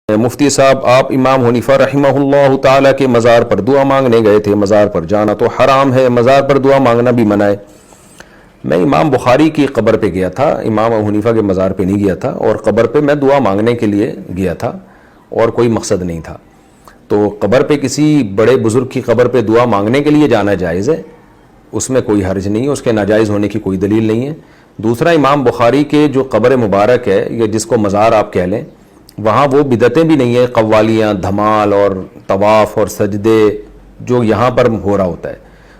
مفتی صاحب آپ امام حنیفہ رحمہ اللہ تعالیٰ کے مزار پر دعا مانگنے گئے تھے، مزار پر جانا تو حرام ہے، مزار پر دعا مانگنا بھی منع ہے۔ میں امام بخاری کی قبر پہ گیا تھا، امام حنیفہ کے مزار پہ نہیں گیا تھا، اور قبر پہ میں دعا مانگنے کے لیے گیا تھا اور کوئی مقصد نہیں تھا۔ تو قبر پہ کسی بڑے بزرگ کی قبر پہ دعا مانگنے کے لیے جانا جائز ہے، اس میں کوئی حرج نہیں ہے، اس کے ناجائز ہونے کی کوئی دلیل نہیں ہے۔ دوسرا، امام بخاری کے جو قبر مبارک ہے یا جس کو مزار آپ کہہ لیں، وہاں وہ بدعتیں بھی نہیں ہیں، قوالیاں، دھمال اور طواف اور سجدے جو یہاں پر ہو رہا ہوتا ہے۔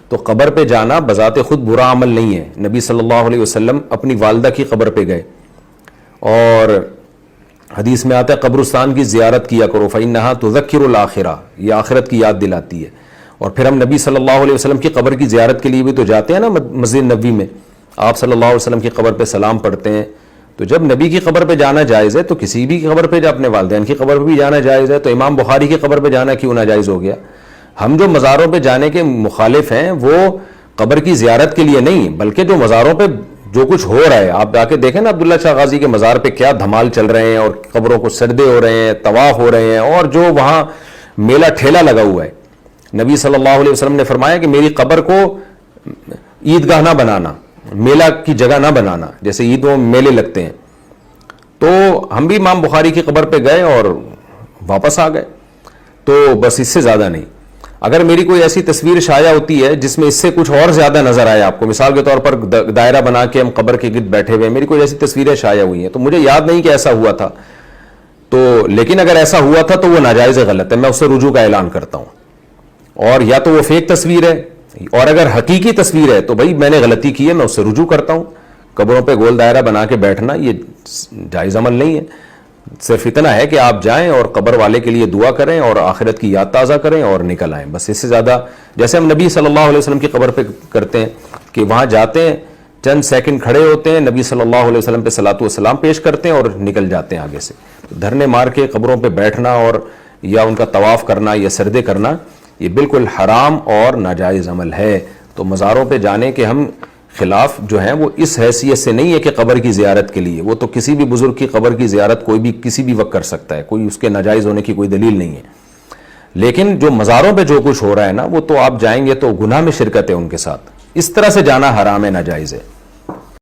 تو قبر پہ جانا بذات خود برا عمل نہیں ہے۔ نبی صلی اللہ علیہ وسلم اپنی والدہ کی قبر پہ گئے اور حدیث میں آتا ہے قبرستان کی زیارت کیا کرو فإنها تذکر الآخرہ، یہ آخرت کی یاد دلاتی ہے۔ اور پھر ہم نبی صلی اللہ علیہ وسلم کی قبر کی زیارت کے لیے بھی تو جاتے ہیں نا، مسجد نبوی میں آپ صلی اللہ علیہ وسلم کی قبر پہ سلام پڑھتے ہیں۔ تو جب نبی کی قبر پہ جانا جائز ہے تو کسی بھی قبر پہ، اپنے والدین کی قبر پہ بھی جانا جائز ہے، تو امام بخاری کی قبر پہ جانا کیوں ناجائز ہو گیا؟ ہم جو مزاروں پہ جانے کے مخالف ہیں وہ قبر کی زیارت کے لیے نہیں، بلکہ جو مزاروں پہ جو کچھ ہو رہا ہے، آپ جا کے دیکھیں نا عبداللہ شاہ غازی کے مزار پہ کیا دھمال چل رہے ہیں، اور قبروں کو سجدے ہو رہے ہیں، طواف ہو رہے ہیں، اور جو وہاں میلہ ٹھیلا لگا ہوا ہے۔ نبی صلی اللہ علیہ وسلم نے فرمایا کہ میری قبر کو عیدگاہ نہ بنانا، میلہ کی جگہ نہ بنانا، جیسے عیدوں میں میلے لگتے ہیں۔ تو ہم بھی امام بخاری کی قبر پہ گئے اور واپس آ گئے، تو بس اس سے زیادہ نہیں۔ اگر میری کوئی ایسی تصویر شائع ہوتی ہے جس میں اس سے کچھ اور زیادہ نظر آئے آپ کو، مثال کے طور پر دائرہ بنا کے ہم قبر کے گرد بیٹھے ہوئے، میری کوئی ایسی تصویریں شائع ہوئی ہیں، تو مجھے یاد نہیں کہ ایسا ہوا تھا، تو لیکن اگر ایسا ہوا تھا تو وہ ناجائز غلط ہے، میں اس سے رجوع کا اعلان کرتا ہوں۔ اور یا تو وہ فیک تصویر ہے، اور اگر حقیقی تصویر ہے تو بھائی میں نے غلطی کی ہے، میں اس سے رجوع کرتا ہوں۔ قبروں پہ گول دائرہ بنا کے بیٹھنا یہ جائز عمل نہیں ہے۔ صرف اتنا ہے کہ آپ جائیں اور قبر والے کے لیے دعا کریں اور آخرت کی یاد تازہ کریں اور نکل آئیں، بس اس سے زیادہ۔ جیسے ہم نبی صلی اللہ علیہ وسلم کی قبر پہ کرتے ہیں کہ وہاں جاتے ہیں، چند سیکنڈ کھڑے ہوتے ہیں، نبی صلی اللہ علیہ وسلم پہ صلاۃ و سلام پیش کرتے ہیں اور نکل جاتے ہیں آگے سے۔ دھرنے مار کے قبروں پہ بیٹھنا اور یا ان کا طواف کرنا یا سجدے کرنا یہ بالکل حرام اور ناجائز عمل ہے۔ تو مزاروں پہ جانے کے ہم خلاف جو ہیں وہ اس حیثیت سے نہیں ہے کہ قبر کی زیارت کے لیے، وہ تو کسی بھی بزرگ کی قبر کی زیارت کوئی بھی کسی بھی وقت کر سکتا ہے، کوئی اس کے ناجائز ہونے کی کوئی دلیل نہیں ہے۔ لیکن جو مزاروں پہ جو کچھ ہو رہا ہے نا، وہ تو آپ جائیں گے تو گناہ میں شرکت ہے ان کے ساتھ، اس طرح سے جانا حرام ہے، ناجائز ہے۔